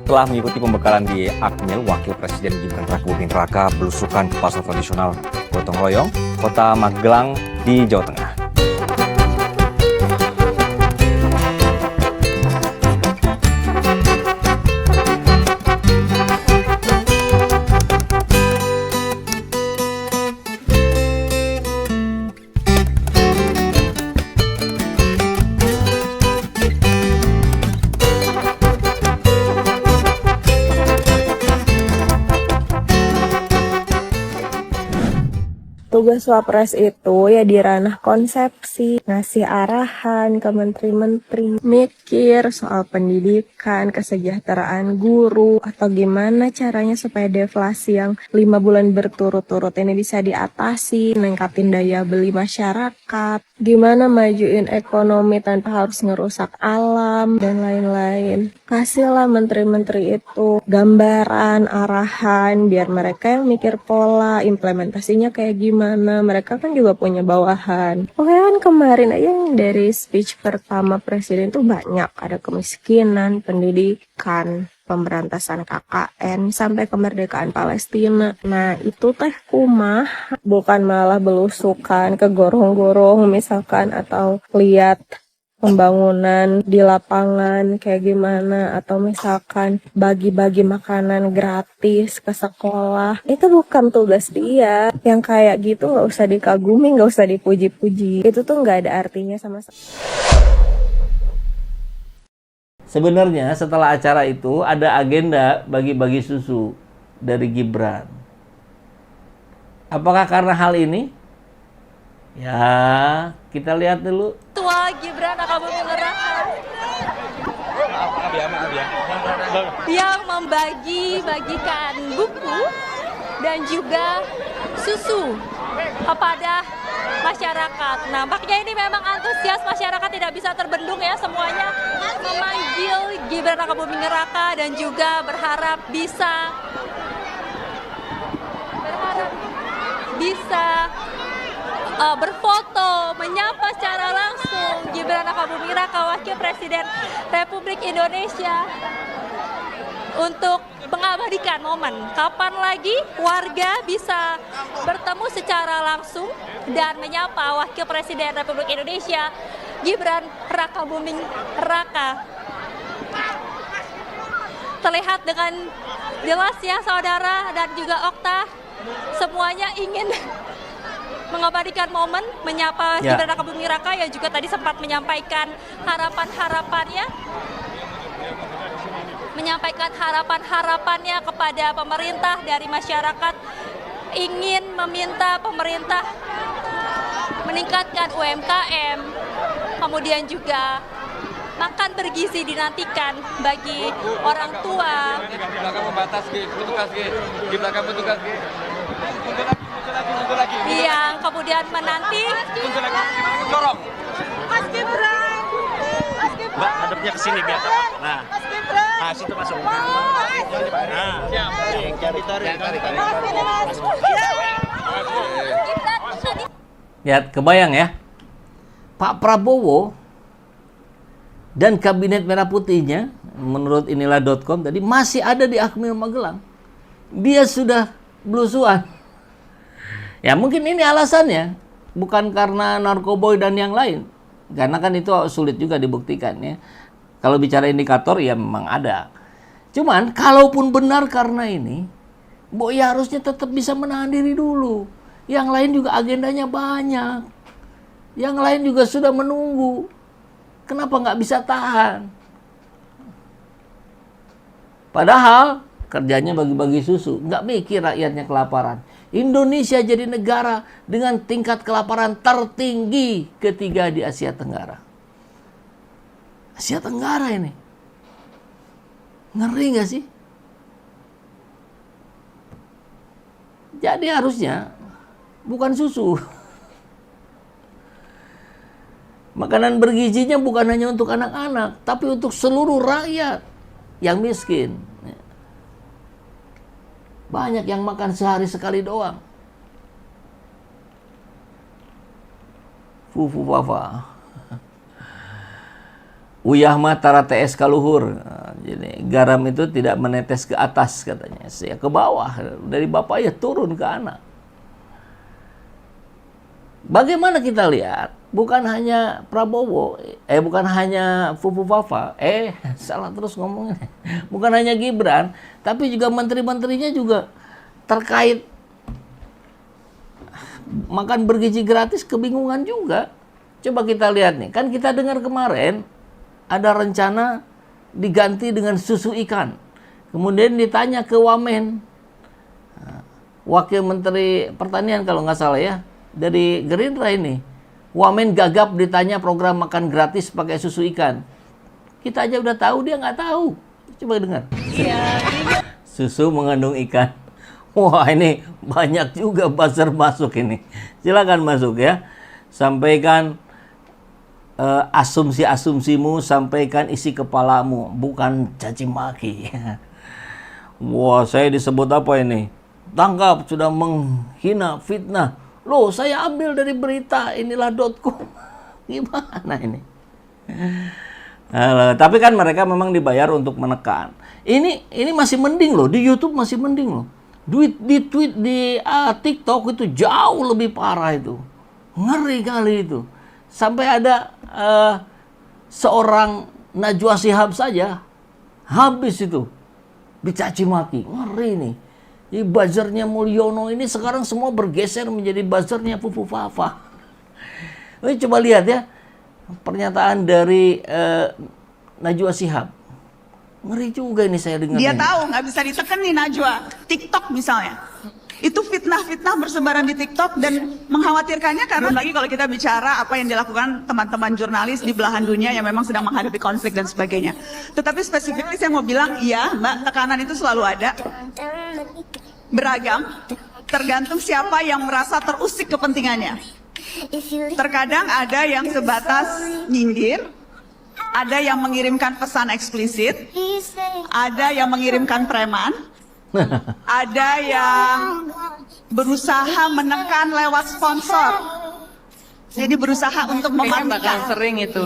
Setelah mengikuti pembekalan di Akmil, Wakil Presiden Gibran Rakabuming Raka belusukan ke pasar tradisional Gotong Royong, Kota Magelang di Jawa Tengah. Tugas Wapres itu ya di ranah konsepsi, ngasih arahan ke menteri-menteri, mikir soal pendidikan, kesejahteraan guru, atau gimana caranya supaya deflasi yang 5 bulan berturut-turut ini bisa diatasi, meningkatin daya beli masyarakat, gimana majuin ekonomi tanpa harus ngerusak alam, dan lain-lain. Kasihlah menteri-menteri itu gambaran, arahan, biar mereka yang mikir pola, implementasinya kayak gimana. Mereka kan juga punya bawahan. Pokoknya kan kemarin aja yang dari speech pertama presiden tuh banyak. Ada kemiskinan, pendidikan, pemberantasan KKN, sampai kemerdekaan Palestina. Nah itu teh kumah, bukan malah belusukan ke gorong-gorong misalkan, atau lihat pembangunan di lapangan kayak gimana, atau misalkan bagi-bagi makanan gratis ke sekolah. Itu bukan tugas dia. Yang kayak gitu nggak usah dikagumi, nggak usah dipuji-puji. Itu tuh nggak ada artinya sama sekali. Sebenarnya setelah acara itu ada agenda bagi-bagi susu dari Gibran. Apakah karena hal ini? Ya, kita lihat dulu. Tua Gibran Rakabuming Raka yang membagi-bagikan buku dan juga susu kepada masyarakat. Nampaknya ini memang antusias masyarakat tidak bisa terbendung ya, semuanya memanggil Gibran Rakabuming Raka dan juga berharap bisa berfoto, menyapa secara langsung Gibran Rakabuming Raka, Wakil Presiden Republik Indonesia, untuk mengabadikan momen kapan lagi warga bisa bertemu secara langsung dan menyapa Wakil Presiden Republik Indonesia Gibran Rakabuming Raka. Terlihat dengan jelas ya saudara dan juga Okta, semuanya ingin mengabadikan momen menyapa Gibran Rakabuming Raka yang juga tadi sempat menyampaikan harapan-harapannya kepada pemerintah dari masyarakat, ingin meminta pemerintah meningkatkan UMKM, kemudian juga makan bergizi dinantikan bagi orang tua. Yang kemudian menanti Mas Gibran. Mbak, hadapnya ke sini biar tepat. Nah, situ masuk. Nah, siap. Ya, kebayang ya. Pak Prabowo dan kabinet merah putihnya, menurut inilah.com tadi, masih ada di Akmil Magelang. Dia sudah belusuan. Ya mungkin ini alasannya, bukan karena narkoboy dan yang lain. Karena kan itu sulit juga dibuktikan ya. Kalau bicara indikator ya memang ada. Cuman kalaupun benar karena ini, ya harusnya tetap bisa menahan diri dulu. Yang lain juga agendanya banyak. Yang lain juga sudah menunggu. Kenapa nggak bisa tahan? Padahal kerjanya bagi-bagi susu, nggak mikir rakyatnya kelaparan. Indonesia jadi negara dengan tingkat kelaparan tertinggi ketiga di Asia Tenggara. Asia Tenggara ini. Ngeri nggak sih? Jadi harusnya bukan susu. Makanan bergizinya bukan hanya untuk anak-anak, tapi untuk seluruh rakyat yang miskin. Banyak yang makan sehari sekali doang. Fufu wafa. Uyah mah tara TS ka luhur. Jadi garam itu tidak menetes ke atas katanya, saya ke bawah, dari bapak ya turun ke anak. Bagaimana kita lihat, bukan hanya Prabowo, bukan hanya Fufu Fafa, salah terus ngomongnya. Bukan hanya Gibran, tapi juga menteri-menterinya juga terkait makan bergizi gratis kebingungan juga. Coba kita lihat nih, kan kita dengar kemarin ada rencana diganti dengan susu ikan. Kemudian ditanya ke Wamen, Wakil Menteri Pertanian kalau nggak salah ya, dari Gerindra ini. Wamen gagap ditanya program makan gratis pakai susu ikan. Kita aja udah tahu, dia nggak tahu. Coba dengar. Susu mengandung ikan. Wah, ini banyak juga buzzer masuk ini. Silakan masuk ya. Sampaikan asumsi-asumsimu, sampaikan isi kepalamu, bukan caci maki. Wah, saya disebut apa ini? Tangkap, sudah menghina, fitnah. Loh, saya ambil dari berita inilah.com. Gimana ini? Tapi kan mereka memang dibayar untuk menekan. Ini masih mending loh, di YouTube masih mending loh. Di TikTok itu jauh lebih parah itu. Ngeri kali itu. Sampai ada seorang Najwa Shihab saja habis itu dicaci maki. Ngeri nih. Jadi buzzernya Mulyono ini sekarang semua bergeser menjadi buzzernya Fufu Fafa. Ini coba lihat ya pernyataan dari Najwa Shihab. Ngeri juga ini saya dengar. Dia tahu nggak bisa ditekan nih Najwa. TikTok misalnya. Itu fitnah-fitnah bersebaran di TikTok dan mengkhawatirkannya karena lagi kalau kita bicara apa yang dilakukan teman-teman jurnalis di belahan dunia yang memang sedang menghadapi konflik dan sebagainya. Tetapi spesifiknya saya mau bilang, iya Mbak, tekanan itu selalu ada. Beragam, tergantung siapa yang merasa terusik kepentingannya. Terkadang ada yang sebatas nyindir, ada yang mengirimkan pesan eksplisit, ada yang mengirimkan preman, ada yang berusaha menekan lewat sponsor. Jadi berusaha untuk memastikan. Sering itu.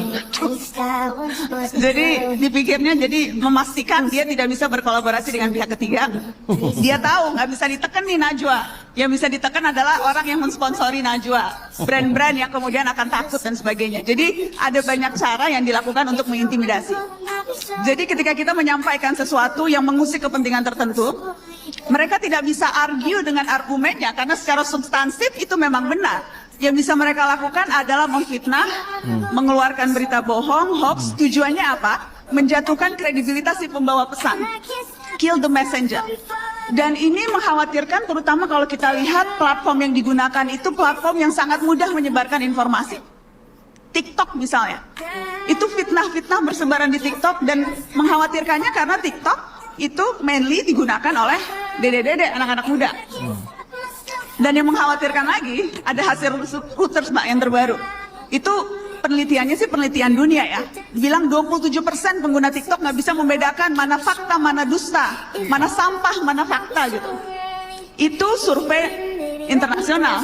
Jadi dipikirnya jadi memastikan dia tidak bisa berkolaborasi dengan pihak ketiga. Dia tahu nggak bisa ditekan nih Najwa. Yang bisa ditekan adalah orang yang mensponsori Najwa. Brand-brand yang kemudian akan takut dan sebagainya. Jadi ada banyak cara yang dilakukan untuk mengintimidasi. Jadi ketika kita menyampaikan sesuatu yang mengusik kepentingan tertentu, mereka tidak bisa argue dengan argumennya karena secara substansif itu memang benar. Yang bisa mereka lakukan adalah memfitnah, mengeluarkan berita bohong, hoax. Tujuannya apa? Menjatuhkan kredibilitas si pembawa pesan. Kill the messenger. Dan ini mengkhawatirkan terutama kalau kita lihat platform yang digunakan itu platform yang sangat mudah menyebarkan informasi. TikTok misalnya. Itu fitnah-fitnah bersebaran di TikTok dan mengkhawatirkannya karena TikTok itu mainly digunakan oleh dede-dede, anak-anak muda. Dan yang mengkhawatirkan lagi, ada hasil Reuters Mbak yang terbaru. Itu penelitiannya sih penelitian dunia ya. Bilang 27% pengguna TikTok nggak bisa membedakan mana fakta, mana dusta, mana sampah, mana fakta gitu. Itu survei internasional.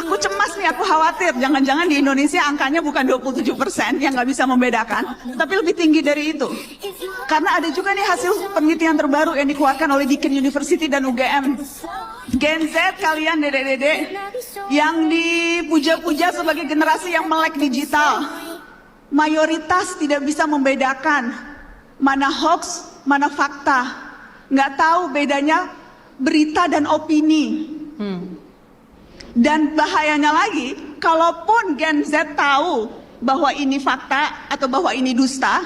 Aku cemas nih, aku khawatir. Jangan-jangan di Indonesia angkanya bukan 27% yang nggak bisa membedakan, tapi lebih tinggi dari itu. Karena ada juga nih hasil penelitian terbaru yang dikeluarkan oleh Deakin University dan UGM. Gen Z kalian dede-dede yang dipuja-puja sebagai generasi yang melek digital, mayoritas tidak bisa membedakan mana hoax, mana fakta. Nggak tahu bedanya berita dan opini. Dan bahayanya lagi, kalaupun Gen Z tahu bahwa ini fakta atau bahwa ini dusta,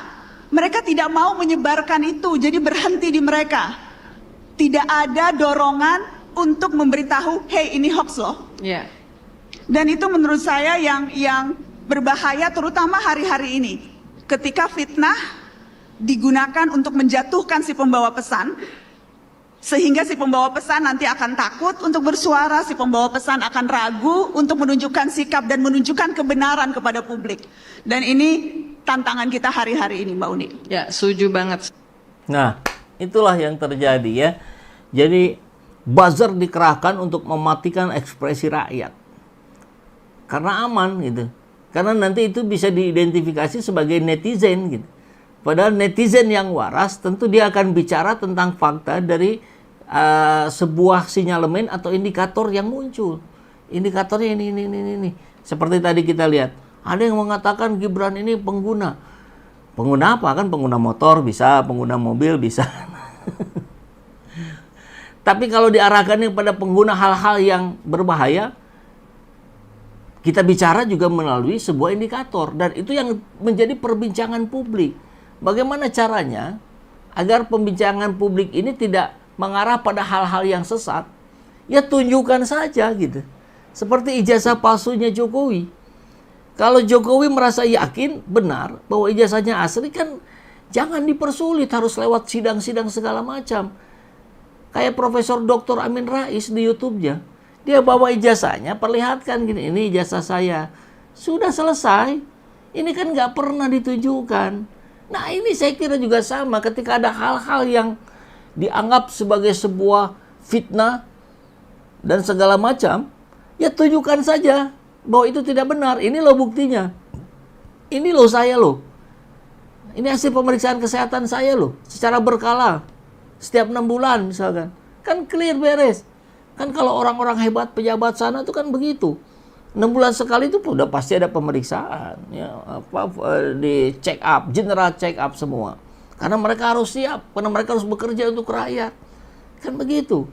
mereka tidak mau menyebarkan itu, jadi berhenti di mereka. Tidak ada dorongan untuk memberitahu, hey ini hoax loh. Yeah. Dan itu menurut saya yang berbahaya terutama hari-hari ini. Ketika fitnah digunakan untuk menjatuhkan si pembawa pesan, sehingga si pembawa pesan nanti akan takut untuk bersuara, si pembawa pesan akan ragu untuk menunjukkan sikap dan menunjukkan kebenaran kepada publik. Dan ini tantangan kita hari-hari ini Mbak Uni. Ya, setuju banget. Nah, itulah yang terjadi ya. Jadi buzzer dikerahkan untuk mematikan ekspresi rakyat. Karena aman gitu. Karena nanti itu bisa diidentifikasi sebagai netizen gitu. Padahal netizen yang waras tentu dia akan bicara tentang fakta dari sebuah sinyalemen atau indikator yang muncul. Indikatornya ini. Seperti tadi kita lihat, ada yang mengatakan Gibran ini pengguna. Pengguna apa? Kan pengguna motor bisa, pengguna mobil bisa. Tapi kalau diarahkannya pada pengguna hal-hal yang berbahaya, kita bicara juga melalui sebuah indikator. Dan itu yang menjadi perbincangan publik. Bagaimana caranya agar pembincangan publik ini tidak mengarah pada hal-hal yang sesat? Ya tunjukkan saja gitu. Seperti ijazah palsunya Jokowi. Kalau Jokowi merasa yakin benar bahwa ijazahnya asli, kan jangan dipersulit, harus lewat sidang-sidang segala macam. Kayak Profesor Dr. Amin Rais di YouTube-nya. Dia bawa ijazahnya, perlihatkan gini, ini ijazah saya. Sudah selesai. Ini kan nggak pernah ditunjukkan. Nah ini saya kira juga sama ketika ada hal-hal yang dianggap sebagai sebuah fitnah dan segala macam, ya tunjukkan saja bahwa itu tidak benar. Ini loh buktinya. Ini loh saya loh. Ini hasil pemeriksaan kesehatan saya loh. Secara berkala. Setiap 6 bulan misalkan. Kan clear beres. Kan kalau orang-orang hebat pejabat sana itu kan begitu. 6 bulan sekali itu udah pasti ada pemeriksaan. Ya, di check up, general check up semua. Karena mereka harus siap. Karena mereka harus bekerja untuk rakyat. Kan begitu.